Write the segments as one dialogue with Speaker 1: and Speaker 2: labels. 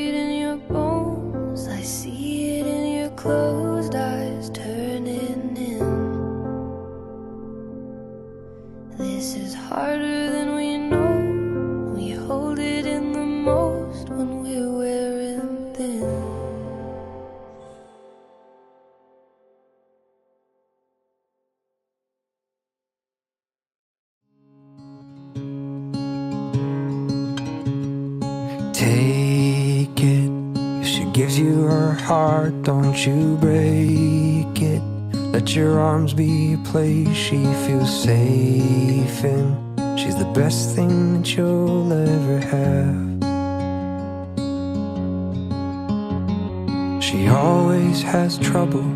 Speaker 1: it in your bones, I see it in your closed eyes turning in. This is harder than we know. We hold it in the most when we're wearing thin.
Speaker 2: Take it. If she gives you her heart, don't you break it. Let your arms be a place she feels safe in. She's the best thing that you'll ever have. She always has trouble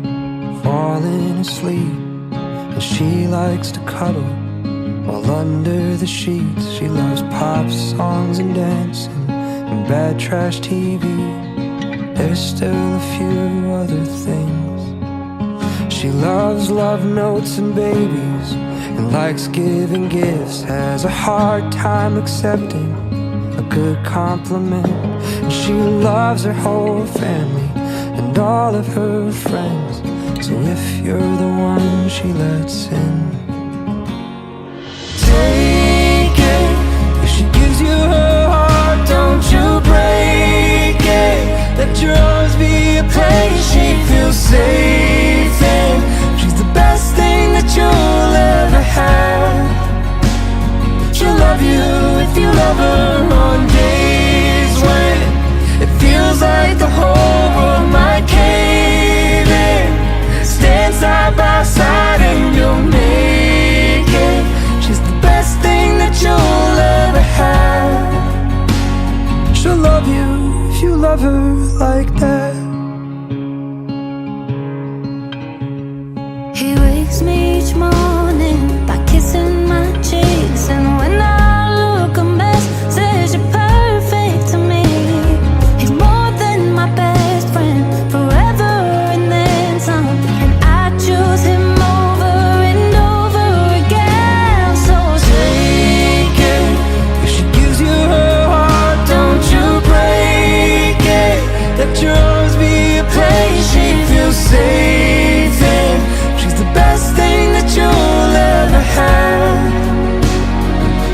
Speaker 2: falling asleep, and she likes to cuddle while under the sheets. She loves pop songs and dancing and bad trash TV. There's still a few other things. She loves love notes and babies and likes giving gifts. Has a hard time accepting a good compliment. And she loves her whole family and all of her friends. So if you're the one she lets in, take it. If she gives you her heart, don't you break it. Let your arms be a place she feels safe in. She's the best thing that you'll ever have. She'll love you if you love her on days when it feels like the whole world might cave in. Stand side by side and you'll make it. She's the best thing that you'll ever have. She'll love you if you love her like that.
Speaker 1: He wakes me each morning by kissing my cheeks, and when I look a mess, says you're perfect to me. He's more than my best friend, forever and then some, and I choose him over and over again. So
Speaker 2: Take it. If she gives you her heart, don't you break it. Let your arms be a place she feels safe in. She's the best thing that you'll ever have.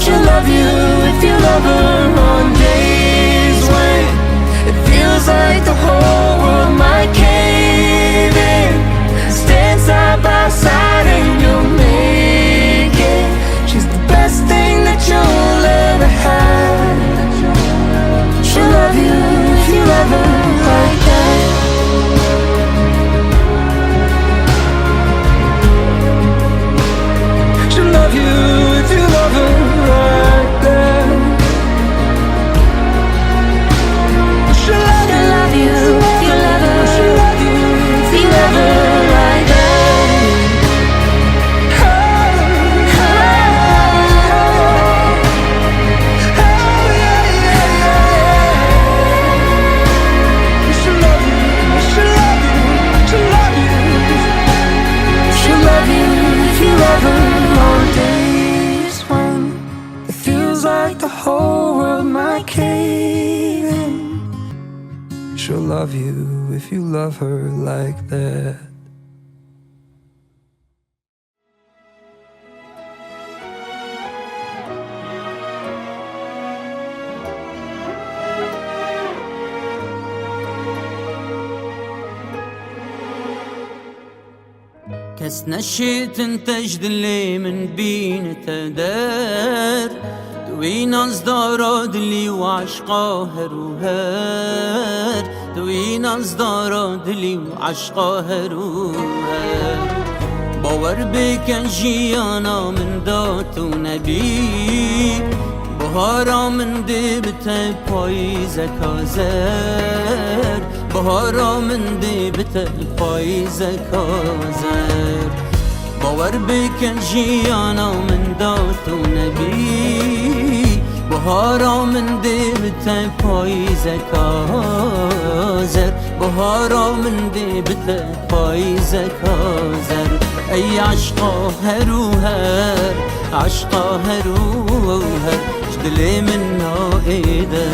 Speaker 2: She'll love you if you love her on days when it feels like the whole world might cave in. Stand side by side and you'll make it. She's the best thing that you'll ever have. She'll love you if you love her like that. She'll love you if you love her like that. She'll love you if you love her. She'll love you if you love her like that. She'll love you, she'll love you, she'll love you. She'll love you if you love her on days when it feels like the whole world might cave in. She'll love you if you love her like that.
Speaker 3: كس نشيت انتجد اللي من بين تدار دوين ازداراد اللي وعشقاه روهار دوين ازداراد اللي وعشقاه روهار باور بکن جیانا من دات و نبی بهارا من دی بته پاییز کازر بهارا من دی بته پاییز کازر باور بکن جیانا من دات و نبی بهارا من دی بته پاییز کازر بهارا من دی بته پاییز کازر ای عشقا هروهر عشقا هروهر جدلی من نائده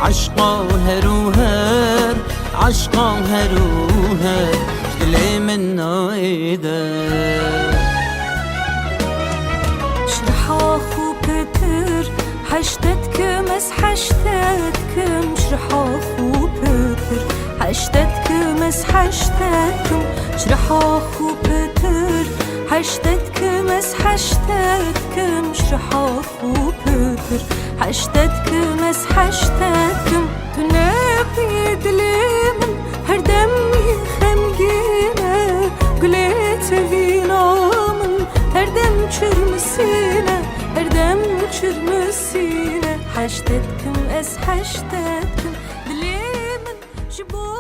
Speaker 3: عشقا هروهر عشقا هروهر دلي من نايدر
Speaker 1: شرحا خو بتر حشتتكم اس حشتتكم شرحا خو بتر حشتتكم اس حشتتكم شرحا خو بتر حشتتكم اس حشتتكم شرحا خو بتر حشتتكم اس حشتتكم تنبي دليمن هر دم يخمجينا قلت فينا من هر دم çürmesine her dem çürmesine حشتتكم اس حشتتكم دليمن شبو